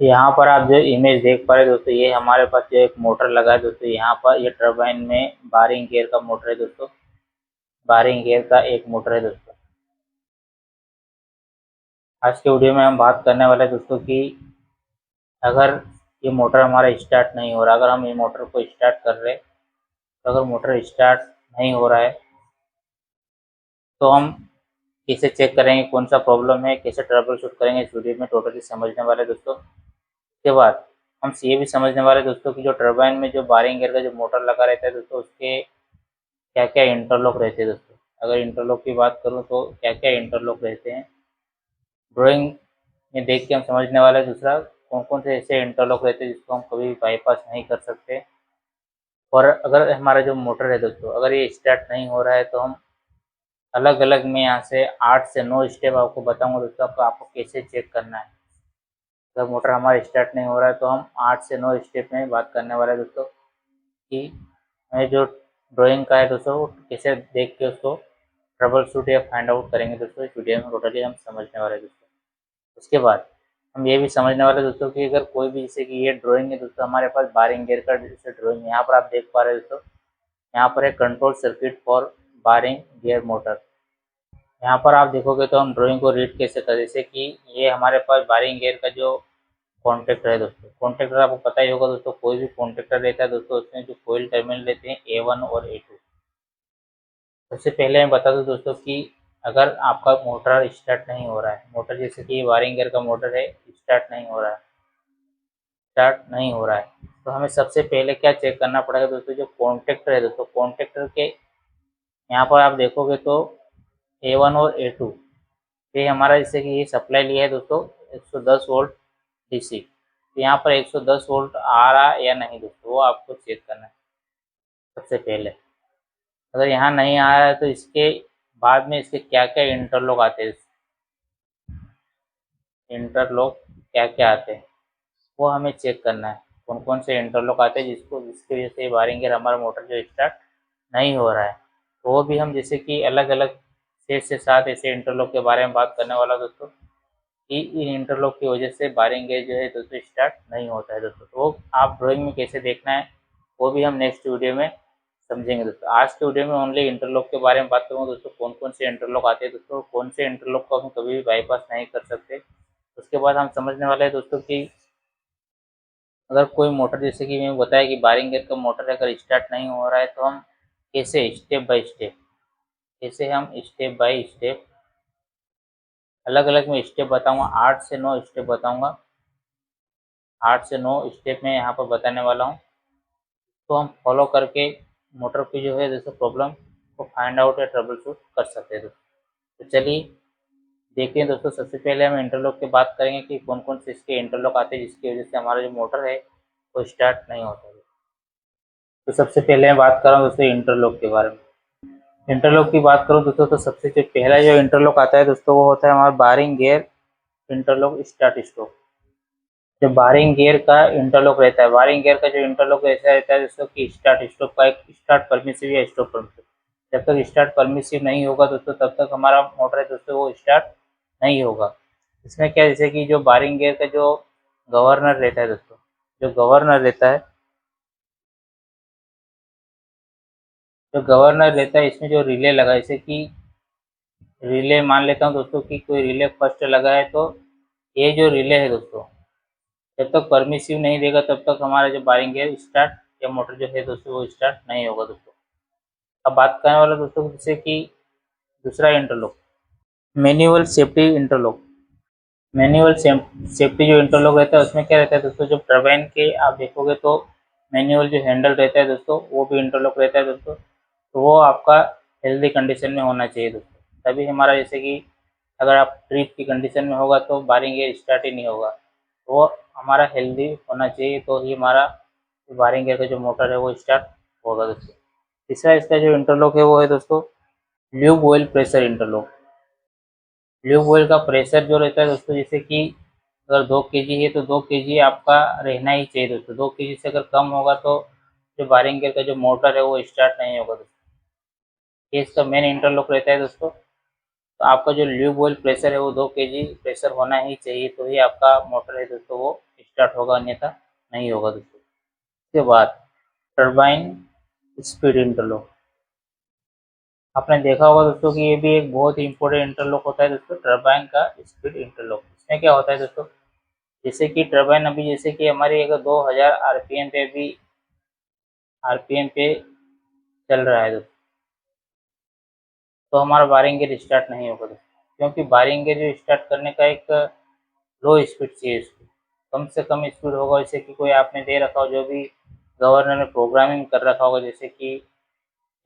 यहाँ पर आप जो इमेज देख पा रहे हैं दोस्तों, ये हमारे पास जो एक मोटर लगा है दोस्तों, यहाँ पर ये टरबाइन में बारिंग गियर का मोटर है दोस्तों। बारिंग गियर का एक मोटर है दोस्तों। आज के वीडियो में हम बात करने वाले हैं दोस्तों कि अगर ये मोटर हमारा स्टार्ट नहीं हो रहा, अगर हम ये मोटर को स्टार्ट कर रहे, तो अगर मोटर स्टार्ट नहीं हो रहा है तो हम कैसे चेक करेंगे कौन सा प्रॉब्लम है, कैसे ट्रबल शूट करेंगे, इस वीडियो में टोटली समझने वाले हैं दोस्तों। उसके बाद हम ये भी समझने वाले हैं दोस्तों कि जो टरबाइन में जो बारिंग गियर का जो मोटर लगा रहता है दोस्तों, उसके क्या क्या इंटरलॉक रहते हैं दोस्तों। अगर इंटरलॉक की बात करूँ तो क्या क्या इंटरलॉक रहते हैं ड्राइंग में देख के हम समझने वाले हैं। दूसरा, कौन कौन से ऐसे इंटरलॉक रहते हैं जिसको हम कभी भी बाईपास नहीं कर सकते। और अगर हमारा जो मोटर है दोस्तों, अगर ये स्टार्ट नहीं हो रहा है तो हम अलग अलग में यहाँ से 8 से 9 स्टेप आपको बताऊंगा दोस्तों, आपको कैसे चेक करना है। अगर मोटर हमारा स्टार्ट नहीं हो रहा है तो हम 8 से 9 स्टेप में बात करने वाले हैं दोस्तों कि हमें जो ड्राइंग का है दोस्तों वो कैसे देख के उसको ट्रबल शूट या फाइंड आउट करेंगे दोस्तों। इस वीडियो में टोटली हम समझने वाले हैं दोस्तों। उसके बाद हम ये भी समझने वाले हैं दोस्तों कि अगर कोई भी, जैसे कि ये ड्राइंग है दोस्तों, हमारे पास बारिंग गियर का जैसे ड्राइंग यहाँ पर आप देख पा रहे हैं दोस्तों, यहाँ पर है control circuit for barring gear motor. यहाँ पर आप देखोगे तो हम ड्राइंग को रीड कैसे करें, जैसे कि ये हमारे पास बारिंग गियर का जो कॉन्ट्रैक्टर है दोस्तों। कॉन्ट्रैक्टर आपको पता ही होगा दोस्तों, कोई भी कॉन्ट्रैक्टर रहता है दोस्तों, उसमें जो कोयल टर्मिनल रहते हैं A1 और A2। सबसे पहले मैं बता दूं दोस्तों कि अगर आपका मोटर स्टार्ट नहीं हो रहा है, मोटर जैसे कि वायरिंग गियर का मोटर है, स्टार्ट नहीं हो रहा है, तो हमें सबसे पहले क्या चेक करना पड़ेगा दोस्तों, जो कॉन्टैक्टर है दोस्तों, कॉन्टैक्टर के यहाँ पर आप देखोगे तो A1 और A2, ये हमारा जैसे कि ये सप्लाई लिया है दोस्तों 110 वोल्ट डीसी। तो यहाँ पर 110 वोल्ट आ रहा है या नहीं दोस्तों, वो आपको चेक करना है सबसे पहले। अगर यहाँ नहीं आ रहा है तो इसके बाद में इसके क्या क्या इंटरलॉक आते हैं, इंटरलॉक क्या क्या आते हैं वो हमें चेक करना है। कौन कौन से इंटरलॉक आते हैं जिसकी वजह से वायरिंग हमारा मोटर जो स्टार्ट नहीं हो रहा है, तो वो भी हम जैसे कि अलग अलग 6 से 7 ऐसे इंटरलॉक के बारे में बात करने वाला दोस्तों कि इन इंटरलॉक की वजह से बारिंग गेज जो है दोस्तों स्टार्ट नहीं होता है दोस्तों। तो वो आप ड्राइंग में कैसे देखना है वो भी हम नेक्स्ट वीडियो में समझेंगे दोस्तों। आज के वीडियो में ओनली इंटरलॉक के बारे में बात करूँगा दोस्तों, कौन कौन से इंटरलॉक आते हैं दोस्तों, कौन से इंटरलॉक को हम कभी भी बाईपास नहीं कर सकते। उसके बाद हम समझने वाले हैं दोस्तों कि अगर कोई मोटर, जैसे कि मैं बताया कि बारिंग गेयर का मोटर अगर स्टार्ट नहीं हो रहा है तो हम कैसे स्टेप बाय स्टेप, कैसे हम स्टेप बाय स्टेप अलग अलग में स्टेप बताऊंगा, 8 से 9 स्टेप बताऊंगा। 8 से 9 स्टेप में यहाँ पर बताने वाला हूँ, तो हम फॉलो करके मोटर की जो है जैसे प्रॉब्लम को फाइंड आउट या ट्रबल शूट कर सकते हैं दोस्तों। तो चलिए देखते हैं दोस्तों। सबसे पहले हम इंटरलॉक की बात करेंगे कि कौन कौन से इसके इंटरलॉक आते हैं जिसकी वजह से हमारा जो मोटर है वो स्टार्ट नहीं होता है। तो सबसे पहले मैं बात कर रहा हूँ दोस्तों इंटरलॉक के बारे में। इंटरलॉक की बात करूँ दोस्तों तो सबसे जो पहला जो इंटरलॉक आता है दोस्तों वो होता है हमारा बारिंग गियर इंटरलॉक स्टार्ट स्टॉप। जो बारिंग गियर का इंटरलॉक रहता है, बारिंग गियर का जो इंटरलॉक ऐसा रहता है दोस्तों कि स्टार्ट स्टॉप का एक स्टार्ट परमिसिव या स्टॉप परमिसिव। जब तक स्टार्ट परमिसिव नहीं होगा दोस्तों तब तक हमारा मोटर है दोस्तों वो स्टार्ट नहीं होगा। इसमें क्या, जैसे कि जो बारिंग गियर का जो गवर्नर रहता है दोस्तों, जो गवर्नर रहता है, जो गवर्नर रहता है इसमें जो रिले लगा है, जैसे कि रिले मान लेता हूँ दोस्तों कि कोई रिले फर्स्ट लगा है, तो ये जो रिले है दोस्तों जब तक परमिसिव नहीं देगा तब तक हमारा जो बारिंग है स्टार्ट या मोटर जो है दोस्तों वो स्टार्ट नहीं होगा दोस्तों। अब बात करने वाला दोस्तों जैसे कि दूसरा interlock, manual safety interlock. Manual safety जो इंटरलॉक रहता है उसमें क्या रहता है दोस्तों, जब टरबाइन के आप देखोगे तो मैनुअल जो हैंडल रहता है दोस्तों वो भी इंटरलॉक रहता है दोस्तों। तो वो आपका हेल्दी कंडीशन में होना चाहिए दोस्तों, तभी हमारा, जैसे कि अगर आप ट्रिप की कंडीशन में होगा तो बारिंग गियर स्टार्ट ही नहीं होगा। तो वो हमारा हेल्दी होना चाहिए तो ही हमारा बारिंग गियर का जो मोटर है वो स्टार्ट होगा दोस्तों। तीसरा इसका जो इंटरलॉक है वो है दोस्तों lube oil pressure interlock. Lube oil का प्रेशर जो रहता है दोस्तों, जैसे कि अगर 2 kg है तो 2 kg आपका रहना ही चाहिए दोस्तों। 2 kg से अगर कम होगा तो जो बारिंग गियर का जो मोटर है वो स्टार्ट नहीं होगा दोस्तों। ये इसका मेन इंटरलॉक रहता है दोस्तों। तो तो आपका जो ल्यूब ऑयल प्रेशर है वो 2 kg प्रेशर होना ही चाहिए, तो ही आपका मोटर है दोस्तों वो स्टार्ट होगा, अन्यथा नहीं होगा दोस्तों। उसके बाद टरबाइन स्पीड इंटरलॉक, आपने देखा होगा दोस्तों कि ये भी एक बहुत ही इंपॉर्टेंट इंटरलॉक होता है दोस्तों, टरबाइन का स्पीड इंटरलॉक। इसमें क्या होता है दोस्तों, जैसे कि टरबाइन अभी जैसे कि हमारी अगर 2000 आरपीएम पे भी आरपीएम पे चल रहा है दोस्तों, तो हमारा बारिंग गेयर स्टार्ट नहीं होगा दोस्तों, क्योंकि बारिंग गेयर जो स्टार्ट करने का एक लो स्पीड चाहिए इसको, कम से कम स्पीड होगा। जैसे कि कोई आपने दे रखा हो, जो भी गवर्नर ने प्रोग्रामिंग कर रखा होगा, जैसे कि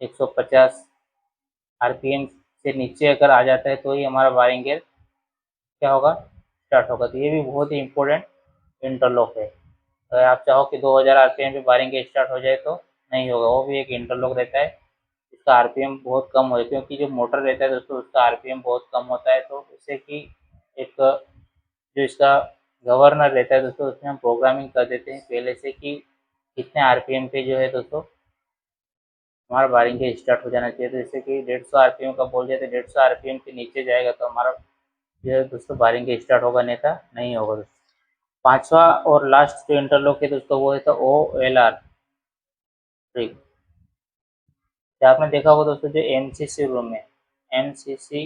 150 आरपीएम से नीचे अगर आ जाता है तो ही हमारा बारिंग गेयर क्या होगा, स्टार्ट होगा। तो ये भी बहुत ही इंपॉर्टेंट इंटरलॉक है। अगर आप चाहो कि 2000 आरपीएम पे बारिंग गेयर स्टार्ट हो जाए तो नहीं होगा, वो भी एक इंटरलॉक रहता है। इसका आरपीएम बहुत कम हो, क्योंकि जो मोटर रहता है दोस्तों उसका आरपीएम बहुत कम होता है, तो इससे कि एक जो इसका गवर्नर रहता है दोस्तों उसमें हम प्रोग्रामिंग कर देते हैं पहले से कि कितने आरपीएम पे जो है दोस्तों हमारा बारिंग गेयर स्टार्ट हो जाना चाहिए। तो जैसे कि 150 आरपीएम का बोल दिया तो 150 आरपीएम के नीचे जाएगा तो हमारा जो है दोस्तों बारिंग गेयर स्टार्ट होगा, अन्यथा नहीं होगा दोस्तों। पांचवा और लास्ट जो इंटरलॉक है दोस्तों वो है तो OLR ट्रिक। आपने देखा होगा दोस्तों जो एमसीसी रूम है, एमसीसी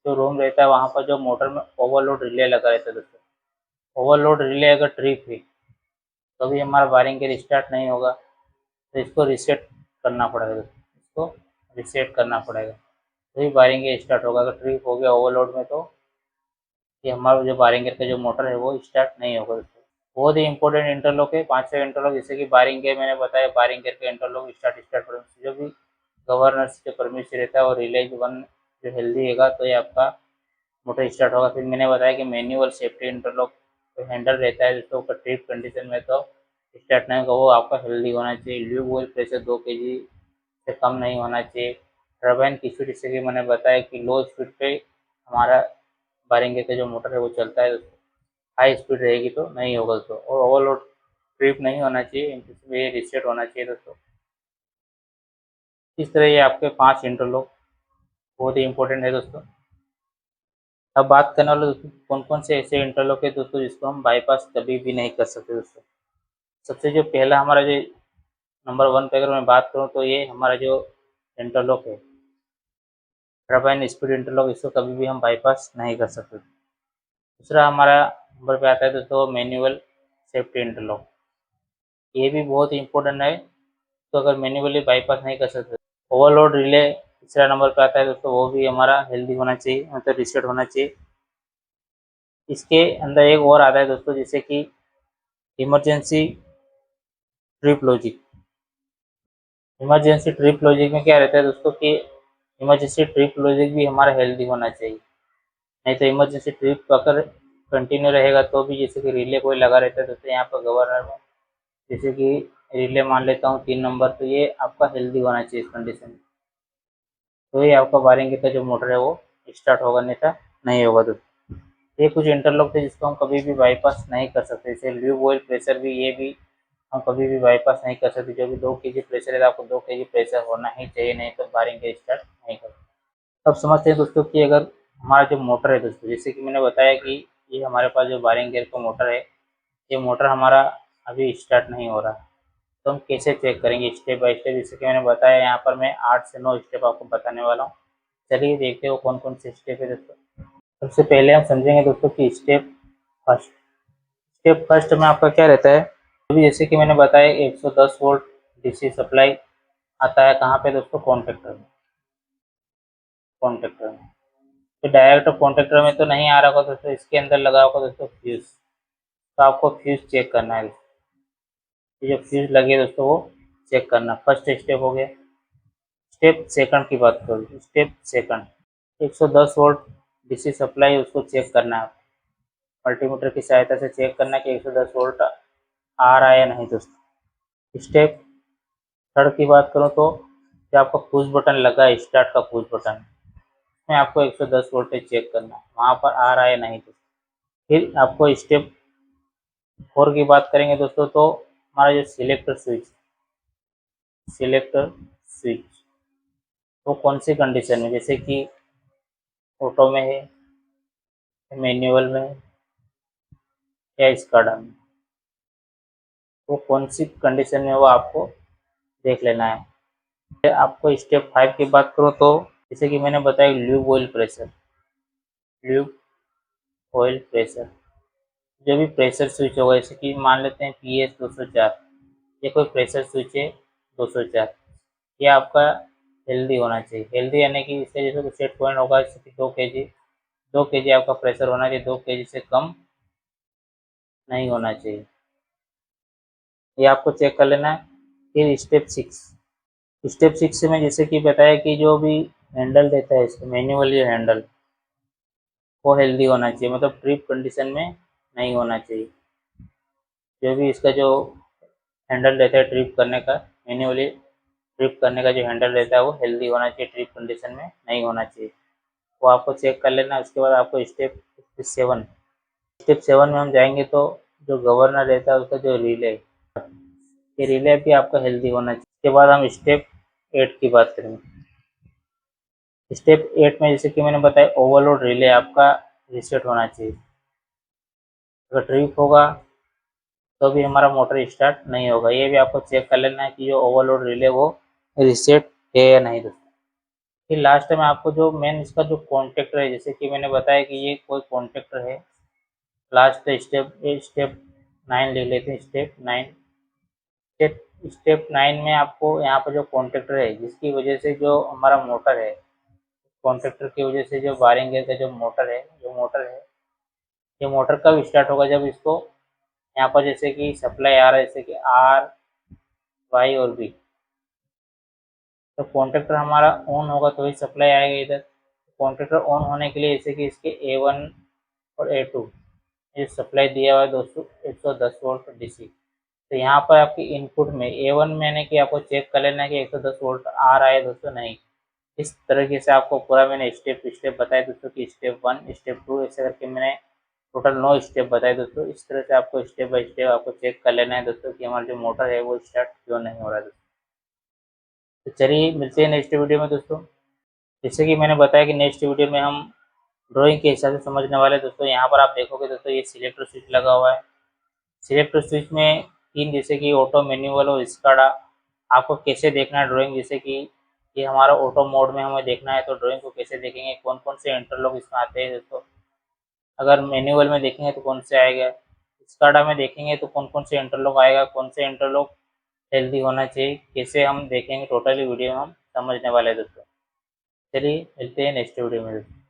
जो रूम रहता है वहाँ पर जो मोटर में ओवरलोड रिले लगा रहता है दोस्तों, ओवरलोड रिले अगर ट्रिप है तो भी हमारा वायरिंग गेयर स्टार्ट नहीं होगा, तो इसको रीसेट करना पड़ेगा दोस्तों, इसको रीसेट करना पड़ेगा तो ही वायरिंग गेयर स्टार्ट होगा। अगर ट्रिप हो गया ओवरलोड में तो ये हमारा जो वायरिंग गेयर का जो मोटर है वो स्टार्ट नहीं होगा दोस्तों। बहुत ही इंपॉर्टेंट इंटरलॉक है, 5-6 इंटरलॉक, जैसे कि वायरिंग गेयर मैंने बताया, वायरिंग गेयर का इंटरलॉक स्टार्ट जो भी गवर्नर से परमिशन रहता है और रिलेज वन जो हेल्दी रहेगा तो ये आपका मोटर स्टार्ट होगा। फिर मैंने बताया कि मैनुअल सेफ्टी इंटरलॉक जो हैंडल रहता है जिसके ऊपर ट्रिप कंडीशन में तो स्टार्ट नहीं होगा, वो आपका हेल्दी होना चाहिए। ल्यूब ऑयल प्रेशर 2 kg से कम नहीं होना चाहिए। टरबाइन की स्पीड, जैसे कि मैंने बताया कि लो स्पीड पे हमारा बारिंगे का जो मोटर है वो चलता है, हाई स्पीड रहेगी तो नहीं होगा दोस्तों। और ओवरलोड ट्रिप नहीं होना चाहिए, इसमें ये रिसेट होना चाहिए दोस्तों। इस तरह ये आपके 5 इंटरलॉक बहुत ही इंपॉर्टेंट है दोस्तों। अब बात करने वाले दोस्तों कौन कौन से ऐसे इंटरलॉक है दोस्तों जिसको हम बाईपास कभी भी नहीं कर सकते दोस्तों। सबसे जो पहला हमारा जो नंबर 1 पे अगर मैं बात करूँ तो ये हमारा जो इंटरलॉक है टरबाइन स्पीड इंटरलॉक, इसको कभी भी हम बाईपास नहीं कर सकते। दूसरा हमारा नंबर पे आता है दोस्तों मैनुअल सेफ्टी इंटरलॉक, ये भी बहुत इंपॉर्टेंट है, तो अगर मैन्युअली बाईपास नहीं कर सकते। ओवरलोड रिले तीसरा नंबर पे आता है दोस्तों, वो भी हमारा हेल्दी होना चाहिए, मतलब रिसेट होना चाहिए। इसके अंदर एक और आता है दोस्तों जैसे कि emergency trip logic. Emergency trip logic में क्या रहता है दोस्तों कि इमरजेंसी ट्रिप लॉजिक भी हमारा हेल्दी होना चाहिए, नहीं तो इमरजेंसी ट्रिप अगर कंटिन्यू रहेगा तो भी जैसे कि रिले कोई लगा रहता है दोस्तों यहाँ पर गवर्नर में, जैसे कि रिले मान लेता हूँ 3 नंबर, तो ये आपका हेल्दी होना चाहिए इस कंडीशन में, तो ये आपका वायरिंग का जो मोटर है वो स्टार्ट होगा, नहीं था नहीं होगा दोस्तों। ये कुछ इंटरलॉक थे जिसको हम कभी भी बाईपास नहीं कर सकते। जैसे ल्यूब ऑयल प्रेशर भी, ये भी हम कभी भी बाईपास नहीं कर सकते। जो भी 2 kg प्रेशर है तो आपको 2 kg प्रेशर होना ही चाहिए, नहीं तो वायरिंग का स्टार्ट नहीं कर सकते। अब समझते हैं दोस्तों कि अगर हमारा जो मोटर है दोस्तों, जैसे कि मैंने बताया कि ये हमारे पास जो वायरिंग गेयर का मोटर है, ये मोटर हमारा अभी स्टार्ट नहीं हो रहा, तो हम कैसे चेक करेंगे स्टेप बाय स्टेप। जैसे कि मैंने बताया यहाँ पर मैं 8 से 9 स्टेप आपको बताने वाला हूँ। चलिए देखते हो कौन कौन से स्टेप है दोस्तों। सबसे पहले हम समझेंगे दोस्तों कि फर्स्ट स्टेप फर्स्ट में आपका क्या रहता है। अभी जैसे कि मैंने बताया 110 वोल्ट डीसी सप्लाई आता है कहाँ पे दोस्तों, कॉन्टेक्टर में। कॉन्टेक्टर में तो डायरेक्ट कॉन्टेक्टर में तो नहीं आ रहा होगा दोस्तों, इसके अंदर लगा होगा दोस्तों फ्यूज, तो आपको फ्यूज चेक करना है। जो फ्यूज लगे दोस्तों वो चेक करना, फर्स्ट स्टेप हो गया। स्टेप सेकंड की बात करूँ, step second 110 volt DC supply उसको चेक करना है, मल्टीमीटर की सहायता से चेक करना है कि 110 वोल्ट आ रहा है या नहीं दोस्तों। स्टेप थर्ड की बात करूँ तो जो आपका पुश बटन लगा है, स्टार्ट का पुश बटन, उसमें आपको 110 वोल्टेज चेक करना है वहाँ पर आ रहा है या नहीं दोस्तों। फिर आपको स्टेप 4 की बात करेंगे दोस्तों, तो हमारा जो सिलेक्टर स्विच वो कौन सी कंडीशन में, जैसे कि ऑटो में है, मैनुअल में है या स्काडा में, वो कौन सी कंडीशन में वो आपको देख लेना है। फिर आपको स्टेप 5 की बात करूँ तो जैसे कि मैंने बताया lube oil pressure, lube oil pressure, जो भी प्रेशर स्विच होगा, जैसे कि मान लेते हैं PS 204, ये कोई प्रेशर स्विच है 204, ये आपका हेल्दी होना चाहिए। हेल्दी यानी कि इससे जैसे सेट पॉइंट होगा जैसे कि 2 kg, 2 kg आपका प्रेशर होना चाहिए, 2 kg से कम नहीं होना चाहिए, ये आपको चेक कर लेना है। फिर स्टेप 6 में जैसे कि बताया कि जो भी हैंडल देता है इसको, मैनुअल ये हैंडल, वो हेल्दी होना चाहिए, मतलब ट्रिप कंडीशन में नहीं होना चाहिए। जो भी इसका जो हैंडल रहता है ट्रिप करने का, मैन्युअली ट्रिप करने का जो हैंडल रहता है वो हेल्दी होना चाहिए, ट्रिप कंडीशन में नहीं होना चाहिए, वो आपको चेक कर लेना। उसके बाद आपको स्टेप 7 में हम जाएंगे तो जो गवर्नर रहता है उसका जो रिले, ये रिले भी आपका हेल्दी होना चाहिए। उसके बाद हम स्टेप 8 की बात करेंगे। स्टेप 8 में जैसे कि मैंने बताया ओवरलोड रिले आपका रीसेट होना चाहिए। अगर ट्रिप होगा तो भी हमारा मोटर स्टार्ट नहीं होगा, ये भी आपको चेक कर लेना है कि जो ओवरलोड रिले वो रीसेट है या नहीं दोस्तों। फिर लास्ट में आपको जो मेन इसका जो कॉन्टेक्टर है, जैसे कि मैंने बताया कि ये कोई कॉन्टेक्टर है, लास्ट स्टेप 9 लिख लेते हैं। स्टेप 9 में आपको यहाँ पर जो कॉन्टेक्टर है जिसकी वजह से जो हमारा मोटर है, कॉन्टेक्टर की वजह से जो वायरिंग का जो मोटर है, ये मोटर कब स्टार्ट होगा, जब इसको यहाँ पर जैसे कि सप्लाई आ रहा है, जैसे कि R, Y और B, तो कॉन्टेक्टर हमारा ऑन होगा तो ही सप्लाई आएगा इधर। कॉन्टेक्टर ऑन होने के लिए जैसे कि इसके A1 और A2 ये सप्लाई दिया हुआ है दोस्तों 110 वोल्ट DC। तो यहाँ पर आपकी इनपुट में A1 में यानी कि आपको चेक कर लेना है कि 110 वोल्ट आ रहा है दोस्तों, नहीं। इस तरीके से आपको पूरा मैंने स्टेप स्टेप बताया दोस्तों कि स्टेप 1 स्टेप 2 ऐसे करके मैंने टोटल 9 स्टेप बताए दोस्तों। इस तरह से आपको स्टेप बाय स्टेप आपको चेक कर लेना है दोस्तों कि हमारा जो मोटर है वो स्टार्ट क्यों नहीं हो रहा है दोस्तों। तो चलिए मिलते हैं नेक्स्ट वीडियो में दोस्तों। जैसे कि मैंने बताया कि नेक्स्ट वीडियो में हम ड्राइंग के हिसाब से समझने वाले हैं दोस्तों। यहाँ पर आप देखोगे दोस्तों ये सिलेक्टर स्विच लगा हुआ है। सिलेक्टर स्विच में 3 जैसे कि ऑटो, मैनुअल और स्काडा, आपको कैसे देखना है ड्राइंग, जैसे कि ये हमारा ऑटो मोड में हमें देखना है तो ड्राइंग को कैसे देखेंगे, कौन कौन से इंटरलॉक इसमें आते हैं दोस्तों। अगर मैनुअल में देखेंगे तो कौन से आएगा, स्काडा में देखेंगे तो कौन कौन से इंटरलॉक आएगा, कौन से इंटरलॉक हेल्दी होना चाहिए, कैसे हम देखेंगे टोटली वीडियो में हम समझने वाले हैं दोस्तों। चलिए मिलते हैं नेक्स्ट वीडियो में दोस्तों।